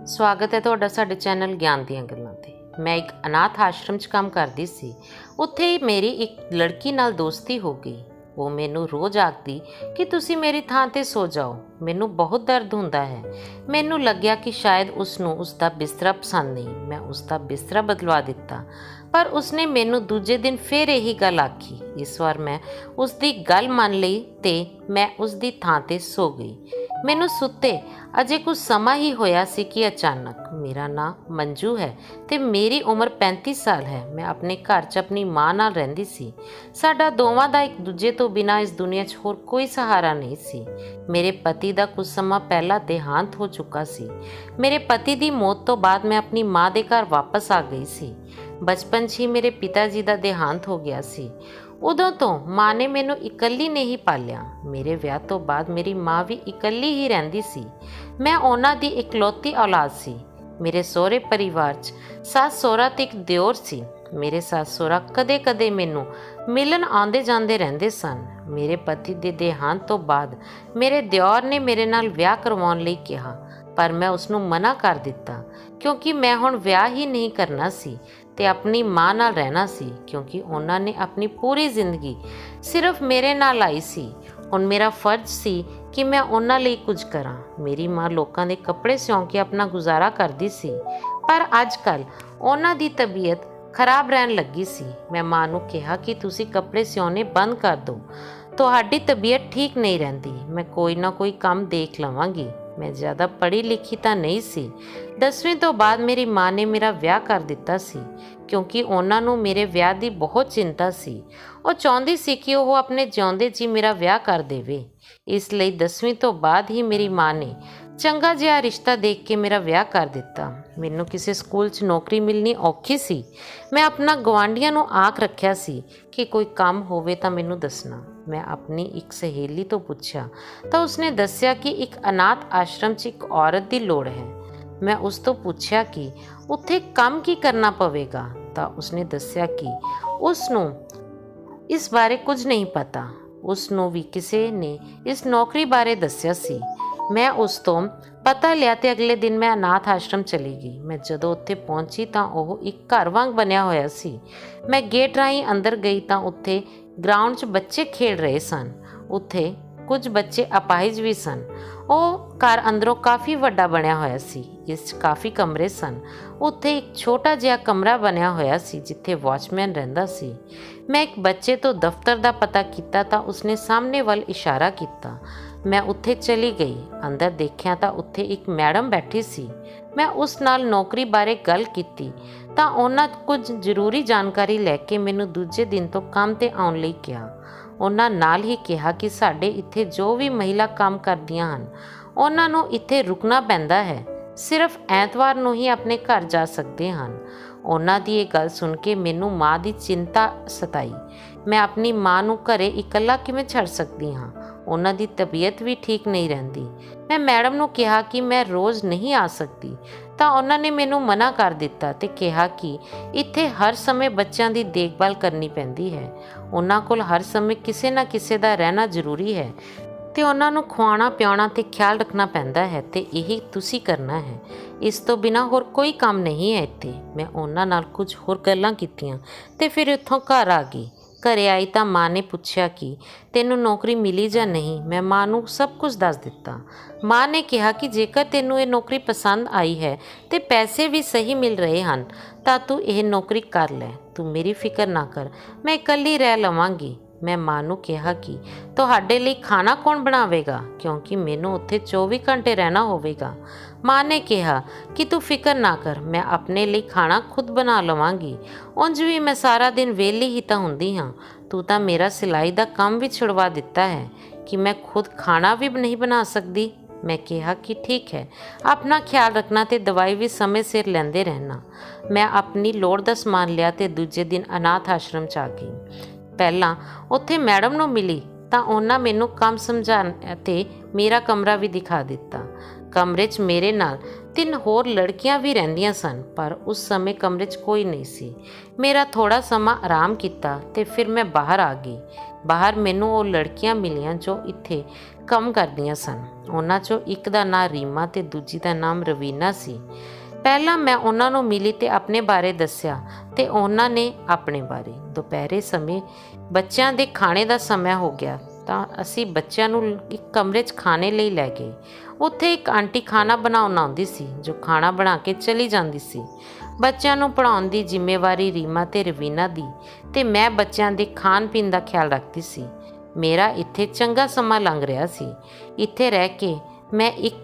ਸਵਾਗਤ ਹੈ ਤੁਹਾਡਾ ਸਾਡੇ ਚੈਨਲ ਗਿਆਨ ਦੀਆਂ ਗੱਲਾਂ ਤੇ। ਮੈਂ ਇੱਕ ਅਨਾਥ ਆਸ਼ਰਮ 'ਚ ਕੰਮ ਕਰਦੀ ਸੀ। ਉੱਥੇ ਮੇਰੀ ਇੱਕ ਲੜਕੀ ਨਾਲ ਦੋਸਤੀ ਹੋ ਗਈ। ਉਹ ਮੈਨੂੰ ਰੋਜ਼ ਆਖਦੀ ਕਿ ਤੁਸੀਂ ਮੇਰੀ ਥਾਂ 'ਤੇ ਸੋ ਜਾਓ। ਮੈਨੂੰ ਬਹੁਤ ਦਰਦ ਹੁੰਦਾ ਹੈ। ਮੈਨੂੰ ਲੱਗਿਆ ਕਿ ਸ਼ਾਇਦ ਉਸ ਨੂੰ ਉਸ ਦਾ ਬਿਸਤਰਾ ਪਸੰਦ ਨਹੀਂ। ਮੈਂ ਉਸ ਦਾ ਬਿਸਤਰਾ ਬਦਲਵਾ ਦਿੱਤਾ, ਪਰ ਉਸਨੇ ਮੈਨੂੰ ਦੂਜੇ ਦਿਨ ਫਿਰ ਇਹੀ ਗੱਲ ਆਖੀ। ਇਸ ਵਾਰ ਮੈਂ ਉਸ ਦੀ ਗੱਲ ਮੰਨ ਲਈ ਤੇ ਮੈਂ ਉਸ ਦੀ ਥਾਂ 'ਤੇ ਸੋ ਗਈ। ਮੈਨੂੰ ਸੁੱਤੇ ਅਜੇ ਕੁਝ ਸਮਾਂ ਹੀ ਹੋਇਆ ਸੀ ਕਿ ਅਚਾਨਕ, ਮੇਰਾ ਨਾਂ ਮੰਜੂ ਹੈ ਤੇ ਮੇਰੀ ਉਮਰ 35 ਸਾਲ ਹੈ। ਮੈਂ ਆਪਣੇ ਘਰ 'ਚ ਆਪਣੀ ਮਾਂ ਨਾਲ ਰਹਿੰਦੀ ਸੀ। ਸਾਡਾ ਦੋਵਾਂ ਦਾ ਇੱਕ ਦੂਜੇ ਤੋਂ ਬਿਨਾਂ ਇਸ ਦੁਨੀਆ 'ਚ ਹੋਰ ਕੋਈ ਸਹਾਰਾ ਨਹੀਂ ਸੀ। ਮੇਰੇ ਪਤੀ ਦਾ ਕੁਝ ਸਮਾਂ ਪਹਿਲਾਂ ਦੇਹਾਂਤ ਹੋ ਚੁੱਕਾ ਸੀ। ਮੇਰੇ ਪਤੀ ਦੀ ਮੌਤ ਤੋਂ ਬਾਅਦ ਮੈਂ ਆਪਣੀ ਮਾਂ ਦੇ ਘਰ ਵਾਪਸ ਆ ਗਈ ਸੀ। ਬਚਪਨ 'ਚ ਹੀ ਮੇਰੇ ਪਿਤਾ ਜੀ ਦਾ ਦੇਹਾਂਤ ਹੋ ਗਿਆ ਸੀ। ਉਦੋਂ ਤੋਂ ਮਾਂ ਨੇ ਮੈਨੂੰ ਇਕੱਲੀ ਨਹੀਂ ਪਾਲਿਆ। ਮੇਰੇ ਵਿਆਹ ਤੋਂ ਬਾਅਦ ਮੇਰੀ ਮਾਂ ਵੀ ਇਕੱਲੀ ਹੀ ਰਹਿੰਦੀ ਸੀ। ਮੈਂ ਉਹਨਾਂ ਦੀ ਇਕਲੌਤੀ ਔਲਾਦ ਸੀ। ਮੇਰੇ ਸਹੁਰੇ ਪਰਿਵਾਰ 'ਚ ਸੱਸ ਸਹੁਰਾ ਤੇ ਇੱਕ ਦਿਓਰ ਸੀ। ਮੇਰੇ ਸੱਸ ਸਹੁਰਾ ਕਦੇ-ਕਦੇ ਮੈਨੂੰ ਮਿਲਣ ਆਉਂਦੇ ਜਾਂਦੇ ਰਹਿੰਦੇ ਸਨ। ਮੇਰੇ ਪਤੀ ਦੇ ਦੇਹਾਂਤ ਤੋਂ ਬਾਅਦ ਮੇਰੇ ਦਿਓਰ ਨੇ ਮੇਰੇ ਨਾਲ ਵਿਆਹ ਕਰਵਾਉਣ ਲਈ ਕਿਹਾ, ਪਰ ਮੈਂ ਉਸ ਨੂੰ ਮਨਾ ਕਰ ਦਿੱਤਾ ਕਿਉਂਕਿ ਮੈਂ ਹੁਣ ਵਿਆਹ ਹੀ ਨਹੀਂ ਕਰਨਾ ਸੀ ਤੇ ਆਪਣੀ ਮਾਂ ਨਾਲ ਰਹਿਣਾ ਸੀ, ਕਿਉਂਕਿ ਉਹਨਾਂ ਨੇ ਆਪਣੀ ਪੂਰੀ ਜ਼ਿੰਦਗੀ ਸਿਰਫ ਮੇਰੇ ਨਾਲ ਲਾਈ ਸੀ। ਹੁਣ ਮੇਰਾ ਫਰਜ਼ ਸੀ ਕਿ ਮੈਂ ਉਹਨਾਂ ਲਈ ਕੁਝ ਕਰਾਂ। ਮੇਰੀ ਮਾਂ ਲੋਕਾਂ ਦੇ ਕੱਪੜੇ ਸਿਉਂ ਕੇ ਆਪਣਾ ਗੁਜ਼ਾਰਾ ਕਰਦੀ ਸੀ, ਪਰ ਅੱਜ ਕੱਲ੍ਹ ਉਹਨਾਂ ਦੀ ਤਬੀਅਤ ਖਰਾਬ ਰਹਿਣ ਲੱਗੀ ਸੀ। ਮੈਂ ਮਾਂ ਨੂੰ ਕਿਹਾ ਕਿ ਤੁਸੀਂ ਕੱਪੜੇ ਸਿਉਣੇ ਬੰਦ ਕਰ ਦਿਓ, ਤੁਹਾਡੀ ਤਬੀਅਤ ਠੀਕ ਨਹੀਂ ਰਹਿੰਦੀ। ਮੈਂ ਕੋਈ ਨਾ ਕੋਈ ਕੰਮ ਦੇਖ ਲਵਾਂਗੀ। ਮੈਂ ਜ਼ਿਆਦਾ ਪੜ੍ਹੀ ਲਿਖੀ ਤਾਂ ਨਹੀਂ ਸੀ। 10ਵੀਂ ਤੋਂ ਬਾਅਦ ਮੇਰੀ ਮਾਂ ਨੇ ਮੇਰਾ ਵਿਆਹ ਕਰ ਦਿੱਤਾ ਸੀ, ਕਿਉਂਕਿ ਉਹਨਾਂ ਨੂੰ ਮੇਰੇ ਵਿਆਹ ਦੀ ਬਹੁਤ ਚਿੰਤਾ ਸੀ। ਉਹ ਚਾਹੁੰਦੀ ਸੀ ਕਿ ਉਹ ਆਪਣੇ ਜਿਉਂਦੇ ਜੀ ਮੇਰਾ ਵਿਆਹ ਕਰ ਦੇਵੇ। ਇਸ ਲਈ 10ਵੀਂ ਤੋਂ ਬਾਅਦ ਹੀ ਮੇਰੀ ਮਾਂ ਨੇ ਚੰਗਾ ਜਿਹਾ ਰਿਸ਼ਤਾ ਦੇਖ ਕੇ ਮੇਰਾ ਵਿਆਹ ਕਰ ਦਿੱਤਾ। ਮੈਨੂੰ ਕਿਸੇ ਸਕੂਲ 'ਚ ਨੌਕਰੀ ਮਿਲਣੀ ਔਖੀ ਸੀ। ਮੈਂ ਆਪਣਾ ਗੁਆਂਢੀਆਂ ਨੂੰ ਆਖ ਰੱਖਿਆ ਸੀ ਕਿ ਕੋਈ ਕੰਮ ਹੋਵੇ ਤਾਂ ਮੈਨੂੰ ਦੱਸਣਾ। ਮੈਂ ਆਪਣੀ ਇੱਕ ਸਹੇਲੀ ਤੋਂ ਪੁੱਛਿਆ ਤਾਂ ਉਸਨੇ ਦੱਸਿਆ ਕਿ ਇੱਕ ਅਨਾਥ ਆਸ਼ਰਮ 'ਚ ਇੱਕ ਔਰਤ ਦੀ ਲੋੜ ਹੈ। ਮੈਂ ਉਸ ਤੋਂ ਪੁੱਛਿਆ ਕਿ ਉੱਥੇ ਕੰਮ ਕੀ ਕਰਨਾ ਪਵੇਗਾ, ਤਾਂ ਉਸਨੇ ਦੱਸਿਆ ਕਿ ਉਸ ਨੂੰ ਇਸ ਬਾਰੇ ਕੁਝ ਨਹੀਂ ਪਤਾ। ਉਸ ਨੂੰ ਵੀ ਕਿਸੇ ਨੇ ਇਸ ਨੌਕਰੀ ਬਾਰੇ ਦੱਸਿਆ ਸੀ। ਮੈਂ ਉਸ ਤੋਂ ਪਤਾ ਲਿਆ ਤੇ ਅਗਲੇ ਦਿਨ ਮੈਂ ਅਨਾਥ ਆਸ਼ਰਮ ਚਲੀ ਗਈ। ਮੈਂ ਜਦੋਂ ਉੱਥੇ ਪਹੁੰਚੀ ਤਾਂ ਉਹ ਇੱਕ ਘਰ ਵਾਂਗ ਬਣਿਆ ਹੋਇਆ ਸੀ। ਮੈਂ ਗੇਟ ਰਾਹੀਂ ਅੰਦਰ ਗਈ ਤਾਂ ਉੱਥੇ ਗਰਾਊਂਡ 'ਚ ਬੱਚੇ ਖੇਡ ਰਹੇ ਸਨ। ਉੱਥੇ ਕੁਝ ਬੱਚੇ ਅਪਾਹਿਜ ਵੀ ਸਨ। ਉਹ ਘਰ ਅੰਦਰੋਂ ਕਾਫੀ ਵੱਡਾ ਬਣਿਆ ਹੋਇਆ ਸੀ। ਇਸ 'ਚ ਕਾਫੀ ਕਮਰੇ ਸਨ। ਉੱਥੇ ਇੱਕ ਛੋਟਾ ਜਿਹਾ ਕਮਰਾ ਬਣਿਆ ਹੋਇਆ ਸੀ ਜਿੱਥੇ ਵਾਚਮੈਨ ਰਹਿੰਦਾ ਸੀ। ਮੈਂ ਇੱਕ ਬੱਚੇ ਤੋਂ ਦਫ਼ਤਰ ਦਾ ਪਤਾ ਕੀਤਾ ਤਾਂ ਉਸਨੇ ਸਾਹਮਣੇ ਵੱਲ ਇਸ਼ਾਰਾ ਕੀਤਾ। ਮੈਂ ਉੱਥੇ ਚਲੀ ਗਈ। ਅੰਦਰ ਦੇਖਿਆ ਤਾਂ ਉੱਥੇ ਇੱਕ ਮੈਡਮ ਬੈਠੀ ਸੀ। ਮੈਂ ਉਸ ਨਾਲ ਨੌਕਰੀ ਬਾਰੇ ਗੱਲ ਕੀਤੀ ਤਾਂ ਉਹਨਾਂ ਕੁਝ ਜ਼ਰੂਰੀ ਜਾਣਕਾਰੀ ਲੈ ਕੇ ਮੈਨੂੰ ਦੂਜੇ ਦਿਨ ਤੋਂ ਕੰਮ 'ਤੇ ਆਉਣ ਲਈ ਕਿਹਾ। ਉਹਨਾਂ ਨਾਲ ਹੀ ਕਿਹਾ ਕਿ ਸਾਡੇ ਇੱਥੇ ਜੋ ਵੀ ਮਹਿਲਾ ਕੰਮ ਕਰਦੀਆਂ ਹਨ ਉਹਨਾਂ ਨੂੰ ਇੱਥੇ ਰੁਕਣਾ ਪੈਂਦਾ ਹੈ। ਸਿਰਫ ਐਤਵਾਰ ਨੂੰ ਹੀ ਆਪਣੇ ਘਰ ਜਾ ਸਕਦੇ ਹਨ। ਉਹਨਾਂ ਦੀ ਇਹ ਗੱਲ ਸੁਣ ਕੇ ਮੈਨੂੰ ਮਾਂ ਦੀ ਚਿੰਤਾ ਸਤਾਈ। ਮੈਂ ਆਪਣੀ ਮਾਂ ਨੂੰ ਘਰੇ ਇਕੱਲਾ ਕਿਵੇਂ ਛੱਡ ਸਕਦੀ ਹਾਂ? ਉਹਨਾਂ ਦੀ ਤਬੀਅਤ ਵੀ ਠੀਕ ਨਹੀਂ ਰਹਿੰਦੀ। ਮੈਂ ਮੈਡਮ ਨੂੰ ਕਿਹਾ ਕਿ ਮੈਂ ਰੋਜ਼ ਨਹੀਂ ਆ ਸਕਦੀ ਤਾਂ ਉਹਨਾਂ ਨੇ ਮੈਨੂੰ ਮਨਾ ਕਰ ਦਿੱਤਾ ਤੇ ਕਿਹਾ ਕਿ ਇੱਥੇ ਹਰ ਸਮੇਂ ਬੱਚਿਆਂ ਦੀ ਦੇਖਭਾਲ ਕਰਨੀ ਪੈਂਦੀ ਹੈ। ਉਹਨਾਂ ਕੋਲ ਹਰ ਸਮੇਂ ਕਿਸੇ ਨਾ ਕਿਸੇ ਦਾ ਰਹਿਣਾ ਜ਼ਰੂਰੀ ਹੈ ਤੇ ਉਹਨਾਂ ਨੂੰ ਖਵਾਉਣਾ ਪਿਆਉਣਾ ਤੇ ਖਿਆਲ ਰੱਖਣਾ ਪੈਂਦਾ ਹੈ ਤੇ ਇਹੀ ਤੁਸੀਂ ਕਰਨਾ ਹੈ। ਇਸ ਤੋਂ ਬਿਨਾਂ ਹੋਰ ਕੋਈ ਕੰਮ ਨਹੀਂ ਹੈ ਇੱਥੇ। ਮੈਂ ਉਹਨਾਂ ਨਾਲ ਕੁਝ ਹੋਰ ਗੱਲਾਂ ਕੀਤੀਆਂ ਤੇ ਫਿਰ ਇੱਥੋਂ ਘਰ ਆ ਗਈ। ਘਰੇ ਆਈ ਤਾਂ ਮਾਂ ਨੇ ਪੁੱਛਿਆ ਕਿ ਤੈਨੂੰ ਨੌਕਰੀ ਮਿਲੀ ਜਾਂ ਨਹੀਂ। ਮੈਂ ਮਾਂ ਨੂੰ ਸਭ ਕੁਝ ਦੱਸ ਦਿੱਤਾ। ਮਾਂ ਨੇ ਕਿਹਾ ਕਿ ਜੇਕਰ ਤੈਨੂੰ ਇਹ ਨੌਕਰੀ ਪਸੰਦ ਆਈ ਹੈ ਤੇ ਪੈਸੇ ਵੀ ਸਹੀ ਮਿਲ ਰਹੇ ਹਨ ਤਾਂ ਤੂੰ ਇਹ ਨੌਕਰੀ ਕਰ ਲੈ। ਤੂੰ ਮੇਰੀ ਫਿਕਰ ਨਾ ਕਰ, ਮੈਂ ਇਕੱਲੀ ਰਹਿ ਲਵਾਂਗੀ। ਮੈਂ ਮਾਂ ਨੂੰ ਕਿਹਾ ਕਿ ਤੁਹਾਡੇ ਲਈ ਖਾਣਾ ਕੌਣ ਬਣਾਵੇਗਾ, ਕਿਉਂਕਿ ਮੈਨੂੰ ਉੱਥੇ 24 ਘੰਟੇ ਰਹਿਣਾ ਹੋਵੇਗਾ। ਮਾਂ ਨੇ ਕਿਹਾ ਕਿ ਤੂੰ ਫਿਕਰ ਨਾ ਕਰ, ਮੈਂ ਆਪਣੇ ਲਈ ਖਾਣਾ ਖੁਦ ਬਣਾ ਲਵਾਂਗੀ। ਉਂਝ ਵੀ ਮੈਂ ਸਾਰਾ ਦਿਨ ਵਿਹਲੀ ਹੀ ਤਾਂ ਹੁੰਦੀ ਹਾਂ। ਤੂੰ ਤਾਂ ਮੇਰਾ ਸਿਲਾਈ ਦਾ ਕੰਮ ਵੀ ਛੁਡਵਾ ਦਿੱਤਾ ਹੈ ਕਿ ਮੈਂ ਖੁਦ ਖਾਣਾ ਵੀ ਨਹੀਂ ਬਣਾ ਸਕਦੀ। ਮੈਂ ਕਿਹਾ ਕਿ ਠੀਕ ਹੈ, ਆਪਣਾ ਖਿਆਲ ਰੱਖਣਾ ਤੇ ਦਵਾਈ ਵੀ ਸਮੇਂ ਸਿਰ ਲੈਂਦੇ ਰਹਿਣਾ। ਮੈਂ ਆਪਣੀ ਲੋੜ ਦਾ ਸਮਾਨ ਲਿਆ ਤੇ ਦੂਜੇ ਦਿਨ ਅਨਾਥ ਆਸ਼ਰਮ 'ਚ ਆ ਗਈ। ਪਹਿਲਾਂ ਉੱਥੇ ਮੈਡਮ ਨੂੰ ਮਿਲੀ ਤਾਂ ਉਹਨਾਂ ਮੈਨੂੰ ਕੰਮ ਸਮਝਾਉਣ ਅਤੇ ਮੇਰਾ ਕਮਰਾ ਵੀ ਦਿਖਾ ਦਿੱਤਾ। ਕਮਰੇ 'ਚ ਮੇਰੇ ਨਾਲ 3 ਹੋਰ ਲੜਕੀਆਂ ਵੀ ਰਹਿੰਦੀਆਂ ਸਨ, ਪਰ ਉਸ ਸਮੇਂ ਕਮਰੇ 'ਚ ਕੋਈ ਨਹੀਂ ਸੀ। ਮੇਰਾ ਥੋੜ੍ਹਾ ਸਮਾਂ ਆਰਾਮ ਕੀਤਾ ਤੇ ਫਿਰ ਮੈਂ ਬਾਹਰ ਆ ਗਈ। ਬਾਹਰ ਮੈਨੂੰ ਉਹ ਲੜਕੀਆਂ ਮਿਲੀਆਂ ਜੋ ਇੱਥੇ ਕੰਮ ਕਰਦੀਆਂ ਸਨ। ਉਹਨਾਂ 'ਚੋਂ ਇੱਕ ਦਾ ਨਾਂ ਰੀਮਾ ਤੇ ਦੂਜੀ ਦਾ ਨਾਮ ਰਵੀਨਾ ਸੀ। ਪਹਿਲਾਂ ਮੈਂ ਉਹਨਾਂ ਨੂੰ ਮਿਲੀ ਤੇ ਆਪਣੇ ਬਾਰੇ ਦੱਸਿਆ ਤੇ ਉਹਨਾਂ ਨੇ ਆਪਣੇ ਬਾਰੇ। ਦੁਪਹਿਰੇ ਸਮੇਂ ਬੱਚਿਆਂ ਦੇ ਖਾਣੇ ਦਾ ਸਮਾਂ ਹੋ ਗਿਆ ਤਾਂ ਅਸੀਂ ਬੱਚਿਆਂ ਨੂੰ ਇੱਕ ਕਮਰੇ 'ਚ ਖਾਣੇ ਲਈ ਲੈ ਗਏ। ਉੱਥੇ ਇੱਕ ਆਂਟੀ ਖਾਣਾ ਬਣਾਉਣ ਆਉਂਦੀ ਸੀ ਜੋ ਖਾਣਾ ਬਣਾ ਕੇ ਚਲੀ ਜਾਂਦੀ ਸੀ। ਬੱਚਿਆਂ ਨੂੰ ਪੜ੍ਹਾਉਣ ਦੀ ਜ਼ਿੰਮੇਵਾਰੀ ਰੀਮਾ ਤੇ ਰਵੀਨਾ ਦੀ ਤੇ ਮੈਂ ਬੱਚਿਆਂ ਦੇ ਖਾਣ ਪੀਣ ਦਾ ਖਿਆਲ ਰੱਖਦੀ ਸੀ। ਮੇਰਾ ਇੱਥੇ ਚੰਗਾ ਸਮਾਂ ਲੰਘ ਰਿਹਾ ਸੀ। ਇੱਥੇ ਰਹਿ ਕੇ ਮੈਂ ਇੱਕ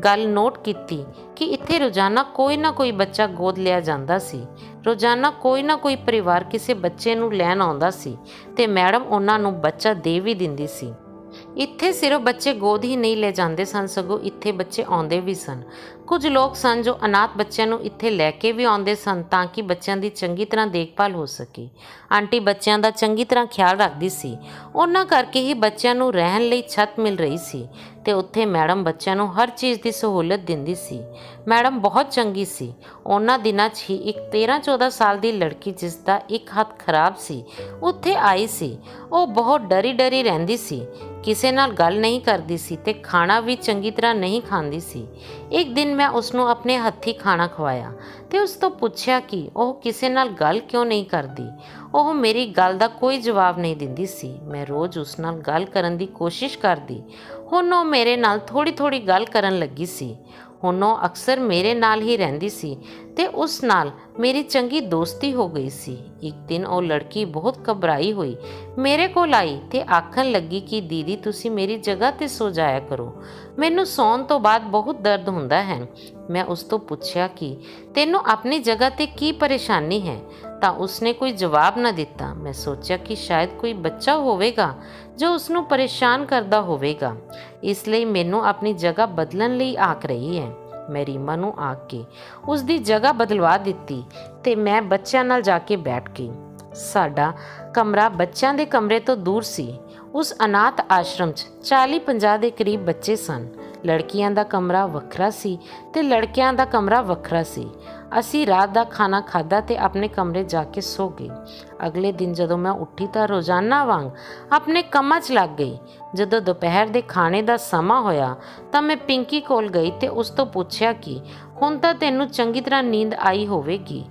ਗੱਲ ਨੋਟ ਕੀਤੀ ਕਿ ਇੱਥੇ ਰੋਜ਼ਾਨਾ ਕੋਈ ਨਾ ਕੋਈ ਬੱਚਾ ਗੋਦ ਲਿਆ ਜਾਂਦਾ ਸੀ। ਰੋਜ਼ਾਨਾ ਕੋਈ ਨਾ ਕੋਈ ਪਰਿਵਾਰ ਕਿਸੇ ਬੱਚੇ ਨੂੰ ਲੈਣ ਆਉਂਦਾ ਸੀ ਤੇ ਮੈਡਮ ਉਹਨਾਂ ਨੂੰ ਬੱਚਾ ਦੇ ਵੀ ਦਿੰਦੀ ਸੀ। ਇੱਥੇ ਸਿਰਫ ਬੱਚੇ ਗੋਦ ਹੀ ਨਹੀਂ ਲੈ ਜਾਂਦੇ ਸਨ, ਸਗੋਂ ਇੱਥੇ ਬੱਚੇ ਆਉਂਦੇ ਵੀ ਸਨ। ਕੁਝ ਲੋਕ ਸਨ ਜੋ ਅਨਾਥ ਬੱਚਿਆਂ ਨੂੰ ਇੱਥੇ ਲੈ ਕੇ ਵੀ ਆਉਂਦੇ ਸਨ ਤਾਂ ਕਿ ਬੱਚਿਆਂ ਦੀ ਚੰਗੀ ਤਰ੍ਹਾਂ ਦੇਖਭਾਲ ਹੋ ਸਕੇ। ਆਂਟੀ ਬੱਚਿਆਂ ਦਾ ਚੰਗੀ ਤਰ੍ਹਾਂ ਖਿਆਲ ਰੱਖਦੀ ਸੀ। ਉਹਨਾਂ ਕਰਕੇ ਹੀ ਬੱਚਿਆਂ ਨੂੰ ਰਹਿਣ ਲਈ ਛੱਤ ਮਿਲ ਰਹੀ ਸੀ ਤੇ ਉੱਥੇ ਮੈਡਮ ਬੱਚਿਆਂ ਨੂੰ ਹਰ ਚੀਜ਼ ਦੀ ਸਹੂਲਤ ਦਿੰਦੀ ਸੀ। ਮੈਡਮ ਬਹੁਤ ਚੰਗੀ ਸੀ। ਉਹਨਾਂ ਦਿਨਾਂ 'ਚ ਹੀ ਇੱਕ 13-14 ਸਾਲ ਦੀ ਲੜਕੀ ਜਿਸ ਦਾ ਇੱਕ ਹੱਥ ਖਰਾਬ ਸੀ ਉੱਥੇ ਆਈ ਸੀ। ਉਹ ਬਹੁਤ ਡਰੀ ਰਹਿੰਦੀ ਸੀ, ਕਿਸੇ ਨਾਲ ਗੱਲ ਨਹੀਂ ਕਰਦੀ ਸੀ ਤੇ ਖਾਣਾ ਵੀ ਚੰਗੀ ਤਰ੍ਹਾਂ ਨਹੀਂ ਖਾਂਦੀ ਸੀ। ਇੱਕ ਦਿਨ ਮੈਂ ਉਸਨੂੰ ਆਪਣੇ ਹੱਥੀਂ ਖਾਣਾ ਖਵਾਇਆ ਤੇ ਉਸ ਤੋਂ ਪੁੱਛਿਆ ਕਿ ਉਹ ਕਿਸੇ ਨਾਲ ਗੱਲ ਕਿਉਂ ਨਹੀਂ ਕਰਦੀ। ਉਹ ਮੇਰੀ ਗੱਲ ਦਾ ਕੋਈ ਜਵਾਬ ਨਹੀਂ ਦਿੰਦੀ ਸੀ। ਮੈਂ ਰੋਜ਼ ਉਸ ਨਾਲ ਗੱਲ ਕਰਨ ਦੀ ਕੋਸ਼ਿਸ਼ ਕਰਦੀ। ਹੁਣ ਉਹ ਮੇਰੇ ਨਾਲ ਥੋੜ੍ਹੀ ਗੱਲ ਕਰਨ ਲੱਗੀ ਸੀ। ਹੁਣ ਉਹ ਅਕਸਰ ਮੇਰੇ ਨਾਲ ਹੀ ਰਹਿੰਦੀ ਸੀ ਤੇ ਉਸ ਨਾਲ ਮੇਰੀ ਚੰਗੀ ਦੋਸਤੀ ਹੋ ਗਈ ਸੀ। ਇੱਕ ਦਿਨ ਉਹ ਲੜਕੀ ਬਹੁਤ ਘਬਰਾਈ ਹੋਈ ਮੇਰੇ ਕੋਲ ਆਈ ਤੇ ਆਖਣ ਲੱਗੀ ਕਿ ਦੀਦੀ ਤੁਸੀਂ ਮੇਰੀ ਜਗ੍ਹਾ 'ਤੇ ਸੋ ਜਾਇਆ ਕਰੋ, ਮੈਨੂੰ ਸੌਣ ਤੋਂ ਬਾਅਦ ਬਹੁਤ ਦਰਦ ਹੁੰਦਾ ਹੈ। ਮੈਂ ਉਸ ਤੋਂ ਪੁੱਛਿਆ ਕਿ ਤੈਨੂੰ ਆਪਣੀ ਜਗ੍ਹਾ 'ਤੇ ਕੀ ਪਰੇਸ਼ਾਨੀ ਹੈ ਤਾਂ ਉਸਨੇ ਕੋਈ ਜਵਾਬ ਨਾ ਦਿੱਤਾ। ਮੈਂ ਸੋਚਿਆ ਕਿ ਸ਼ਾਇਦ ਕੋਈ ਬੱਚਾ ਹੋਵੇਗਾ ਜੋ ਉਸਨੂੰ ਪਰੇਸ਼ਾਨ ਕਰਦਾ ਹੋਵੇਗਾ, ਇਸ ਲਈ ਮੈਨੂੰ ਆਪਣੀ ਜਗ੍ਹਾ ਬਦਲਣ ਲਈ ਆਖ ਰਹੀ ਹੈ। ਮੈਂ ਰੀਮਾ ਨੂੰ ਆਖ ਕੇ ਉਸ ਦੀ ਜਗ੍ਹਾ ਬਦਲਵਾ ਦਿੱਤੀ ਤੇ ਮੈਂ ਬੱਚਿਆਂ ਨਾਲ ਜਾ ਕੇ ਬੈਠ ਗਈ। ਸਾਡਾ ਕਮਰਾ ਬੱਚਿਆਂ ਦੇ ਕਮਰੇ ਤੋਂ ਦੂਰ ਸੀ। ਉਸ ਅਨਾਥ ਆਸ਼ਰਮ 'ਚ 40-50 ਦੇ ਕਰੀਬ ਬੱਚੇ ਸਨ। ਲੜਕੀਆਂ ਦਾ ਕਮਰਾ ਵੱਖਰਾ ਸੀ ਤੇ ਲੜਕਿਆਂ ਦਾ ਕਮਰਾ ਵੱਖਰਾ ਸੀ। ਅਸੀਂ ਰਾਤ ਦਾ ਖਾਣਾ ਖਾਧਾ ਤੇ ਆਪਣੇ ਕਮਰੇ ਜਾ ਕੇ ਸੋ ਗਏ। ਅਗਲੇ ਦਿਨ ਜਦੋਂ ਮੈਂ ਉੱਠੀ ਤਾਂ ਰੋਜ਼ਾਨਾ ਵਾਂਗ ਆਪਣੇ ਕੰਮਾਂ 'ਚ ਲੱਗ ਗਈ। ਜਦੋਂ ਦੁਪਹਿਰ ਦੇ ਖਾਣੇ ਦਾ ਸਮਾਂ ਹੋਇਆ ਤਾਂ ਮੈਂ ਪਿੰਕੀ ਕੋਲ ਗਈ ਤੇ ਉਸ ਤੋਂ ਪੁੱਛਿਆ ਕਿ ਹੁਣ ਤਾਂ ਤੈਨੂੰ ਚੰਗੀ ਤਰ੍ਹਾਂ ਨੀਂਦ ਆਈ ਹੋਵੇਗੀ,